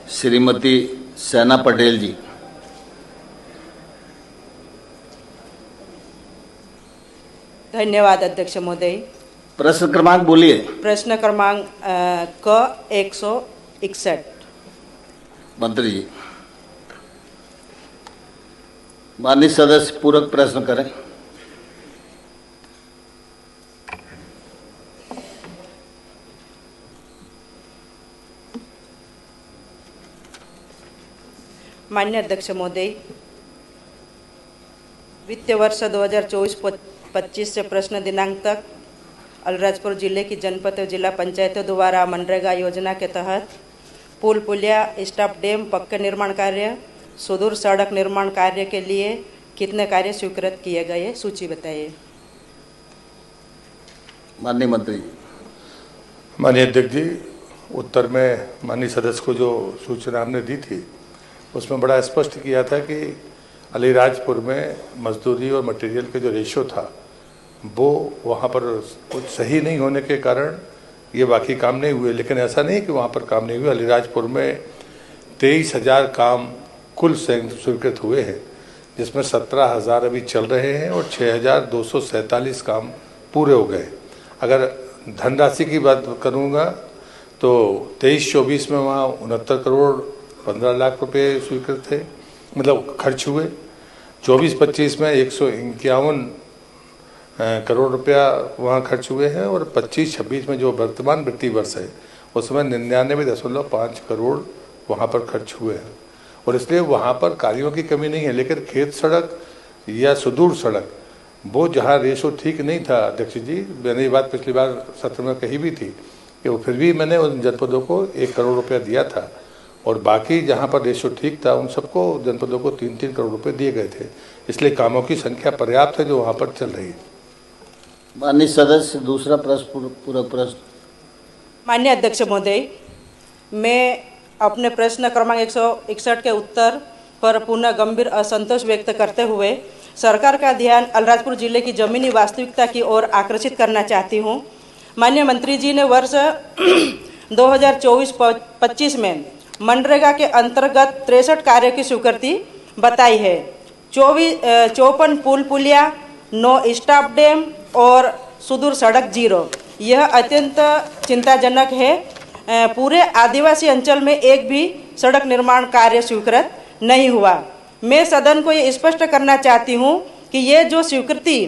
श्रीमती सैना पटेल जी। धन्यवाद अध्यक्ष महोदय। प्रश्न क्रमांक बोलिए। प्रश्न क्रमांक क 161। मंत्री जी। माननीय सदस्य पूरक प्रश्न करें। माननीय अध्यक्ष महोदय, वित्तीय वर्ष 2024-25 से प्रश्न दिनांक तक अलीराजपुर जिले की जनपद और जिला पंचायतों द्वारा मनरेगा योजना के तहत पुल पुलिया, स्टॉप डैम, पक्के निर्माण कार्य, सुदूर सड़क निर्माण कार्य के लिए कितने कार्य स्वीकृत किए गए, सूची बताइए। माननीय मंत्री जी। माननीय अध्यक्ष जी, उत्तर में माननीय सदस्य को जो सूचना हमने दी थी उसमें बड़ा स्पष्ट किया था कि अलीराजपुर में मजदूरी और मटेरियल के जो रेशो था वो वहाँ पर कुछ सही नहीं होने के कारण ये बाकी काम नहीं हुए। लेकिन ऐसा नहीं कि वहाँ पर काम नहीं हुए। अलीराजपुर में 23,000 काम कुल स्वीकृत हुए हैं, जिसमें 17,000 अभी चल रहे हैं और 6,247 काम पूरे हो गए। अगर धनराशि की बात करूँगा तो 23-24 में वहाँ 69 करोड़ 15 लाख रुपए स्वीकृत थे, मतलब खर्च हुए। 24-25 में 151 करोड़ रुपया वहाँ खर्च हुए हैं और 25-26 में जो वर्तमान वित्तीय वर्ष है उसमें 99.5 करोड़ वहाँ पर खर्च हुए हैं। और इसलिए वहाँ पर कार्यों की कमी नहीं है। लेकिन खेत सड़क या सुदूर सड़क वो जहाँ रेशो ठीक नहीं था, अध्यक्ष जी मैंने ये बात पिछली बार सत्र में कही भी थी कि वो फिर भी मैंने उन जनपदों को 1 करोड़ रुपया दिया था और बाकी जहाँ पर रेशो ठीक था उन सबको जनपदों को 3-3 करोड़ रुपए दिए गए थे। इसलिए कामों की संख्या पर्याप्त है जो वहाँ पर चल रही है। माननीय सदस्य दूसरा प्रश्न, पूरक प्रश्न। माननीय अध्यक्ष महोदय, मैं अपने प्रश्न क्रमांक 161 के उत्तर पर पुनः गंभीर असंतोष व्यक्त करते हुए सरकार का ध्यान अलीराजपुर जिले की जमीनी वास्तविकता की ओर आकर्षित करना चाहती हूँ। माननीय मंत्री जी ने वर्ष 2024-25 में मनरेगा के अंतर्गत 63 कार्य की स्वीकृति बताई है। 54 पुल पुलिया, 9 स्टॉप डैम और सुदूर सड़क 0। यह अत्यंत चिंताजनक है। पूरे आदिवासी अंचल में एक भी सड़क निर्माण कार्य स्वीकृत नहीं हुआ। मैं सदन को ये स्पष्ट करना चाहती हूँ कि ये जो स्वीकृति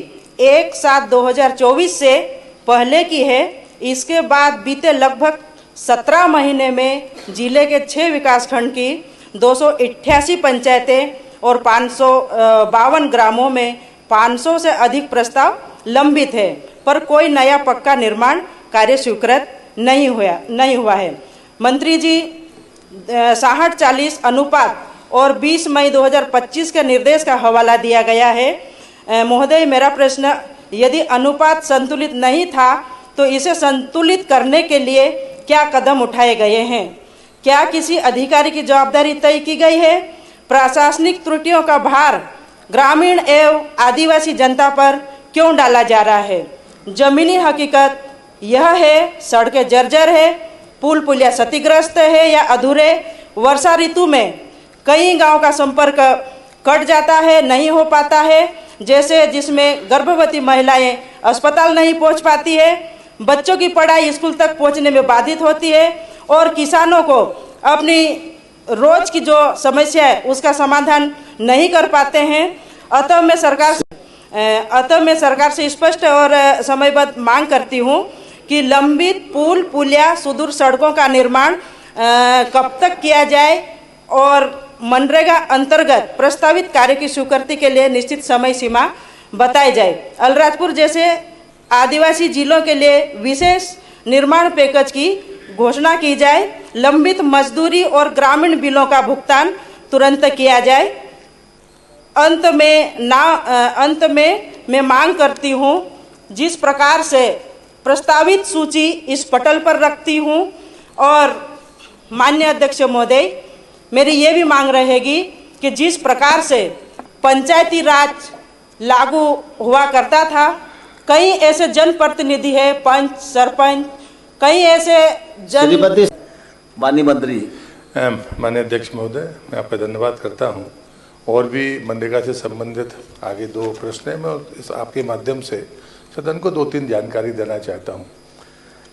1/7/2024 से पहले की है, इसके बाद बीते लगभग 17 महीने में जिले के 6 विकासखंड की 288 पंचायतें और 552 ग्रामों में 500 से अधिक प्रस्ताव लंबित है, पर कोई नया पक्का निर्माण कार्य स्वीकृत नहीं हुआ है। मंत्री जी 60-40 अनुपात और 20 मई 2025 के निर्देश का हवाला दिया गया है। महोदय, मेरा प्रश्न, यदि अनुपात संतुलित नहीं था तो इसे संतुलित करने के लिए क्या कदम उठाए गए हैं? क्या किसी अधिकारी की जवाबदारी तय की गई है? प्रशासनिक त्रुटियों का भार ग्रामीण एवं आदिवासी जनता पर क्यों डाला जा रहा है? जमीनी हकीकत यह है, सड़कें जर्जर है, पुल पुलिया क्षतिग्रस्त है या अधूरे। वर्षा ऋतु में कई गांव का संपर्क कट जाता है, नहीं हो पाता है, जैसे जिसमें गर्भवती महिलाएं अस्पताल नहीं पहुंच पाती है, बच्चों की पढ़ाई स्कूल तक पहुंचने में बाधित होती है और किसानों को अपनी रोज की जो समस्या है उसका समाधान नहीं कर पाते हैं। अतः मैं सरकार से स्पष्ट और समयबद्ध मांग करती हूं कि लंबित पुल पुलिया सुदूर सड़कों का निर्माण कब तक किया जाए और मनरेगा अंतर्गत प्रस्तावित कार्य की स्वीकृति के लिए निश्चित समय सीमा बताई जाए। अलीराजपुर जैसे आदिवासी जिलों के लिए विशेष निर्माण पैकेज की घोषणा की जाए। लंबित मजदूरी और ग्रामीण बिलों का भुगतान तुरंत किया जाए। अंत में मैं मांग करती हूं, जिस प्रकार से प्रस्तावित सूची इस पटल पर रखती हूं, और माननीय अध्यक्ष महोदय, मेरी ये भी मांग रहेगी कि जिस प्रकार से पंचायती राज लागू हुआ करता था, कई ऐसे जनप्रतिनिधि है, पंच, सरपंच, कई ऐसे श्रीमती माननीय मंत्री, माननीय अध्यक्ष महोदय, मैं आपका धन्यवाद करता हूं। और भी मनरेगा से संबंधित आगे 2 प्रश्न हैं। मैं इस आपके माध्यम से सदन को 2-3 जानकारी देना चाहता हूं।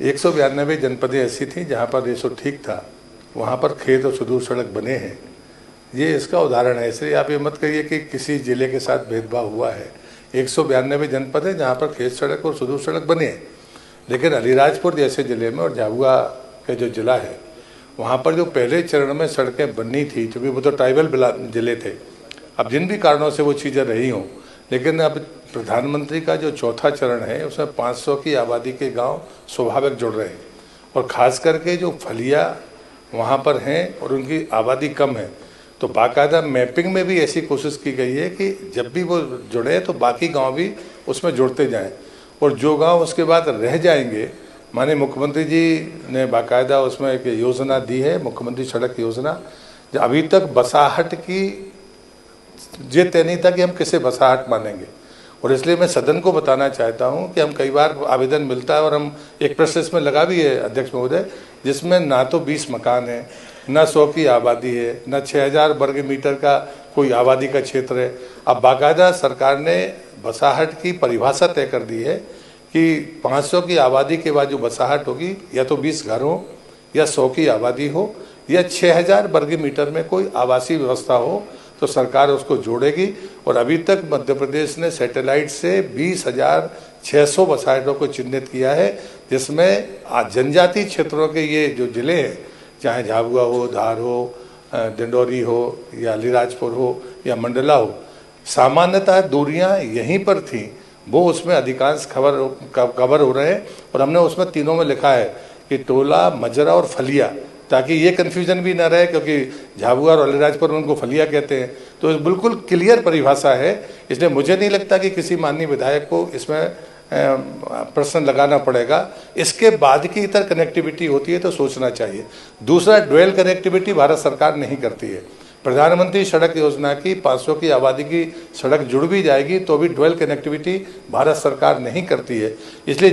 192 जनपदें ऐसी थी जहां पर रेशो ठीक था, वहां पर खेत और सुदूर सड़क बने हैं। ये इसका उदाहरण है। इसलिए आप ये मत कहिए कि किसी जिले के साथ भेदभाव हुआ है। 192 जनपद है जहाँ पर खेत सड़क और सुदूर सड़क बने हैं, लेकिन अलीराजपुर जैसे ज़िले में और झाबुआ के जो ज़िला है वहाँ पर जो पहले चरण में सड़कें बननी थी, क्योंकि वो तो ट्राइबल ज़िले थे, अब जिन भी कारणों से वो चीज़ें रही हों, लेकिन अब प्रधानमंत्री का जो चौथा चरण है उसमें 500 की आबादी के गाँव स्वाभाविक जुड़ रहे हैं। और ख़ास करके जो फलिया वहाँ पर हैं और उनकी आबादी कम है, तो बाकायदा मैपिंग में भी ऐसी कोशिश की गई है कि जब भी वो जुड़े तो बाकी गांव भी उसमें जुड़ते जाएं। और जो गांव उसके बाद रह जाएंगे, माननीय मुख्यमंत्री जी ने बाकायदा उसमें एक योजना दी है, मुख्यमंत्री सड़क योजना। जो अभी तक बसाहट की ये तय नहीं था कि हम किसे बसाहट मानेंगे, और इसलिए मैं सदन को बताना चाहता हूं कि हम कई बार आवेदन मिलता है और हम एक प्रश्न इसमें लगा भी है अध्यक्ष महोदय, जिसमें ना तो 20 मकान है, न 100 की आबादी है, न 6000 वर्ग मीटर का कोई आबादी का क्षेत्र है। अब बाकायदा सरकार ने बसाहट की परिभाषा तय कर दी है कि 500 की आबादी के बाद जो बसाहट होगी या तो 20 घर हो, या 100 की आबादी हो, या 6000 वर्ग मीटर में कोई आवासीय व्यवस्था हो, तो सरकार उसको जोड़ेगी। और अभी तक मध्य प्रदेश ने सैटेलाइट से 20,600 बसाहटों को चिन्हित किया है, जिसमें जनजातीय क्षेत्रों के ये जो ज़िले हैं, चाहे झाबुआ हो, धार हो, डिंडोरी हो, या अलीराजपुर हो, या मंडला हो, सामान्यतः दूरियां यहीं पर थीं, वो उसमें अधिकांश कवर हो रहे हैं। और हमने उसमें तीनों में लिखा है कि टोला, मजरा और फलिया, ताकि ये कन्फ्यूजन भी ना रहे, क्योंकि झाबुआ और अलीराजपुर में उनको फलिया कहते हैं। तो बिल्कुल क्लियर परिभाषा है, इसलिए मुझे नहीं लगता कि किसी माननीय विधायक को इसमें प्रश्न लगाना पड़ेगा। इसके बाद की इतर कनेक्टिविटी होती है तो सोचना चाहिए। दूसरा, ड्यूअल कनेक्टिविटी भारत सरकार नहीं करती है। प्रधानमंत्री सड़क योजना की 500 की आबादी की सड़क जुड़ भी जाएगी तो भी ड्यूअल कनेक्टिविटी भारत सरकार नहीं करती है। इसलिए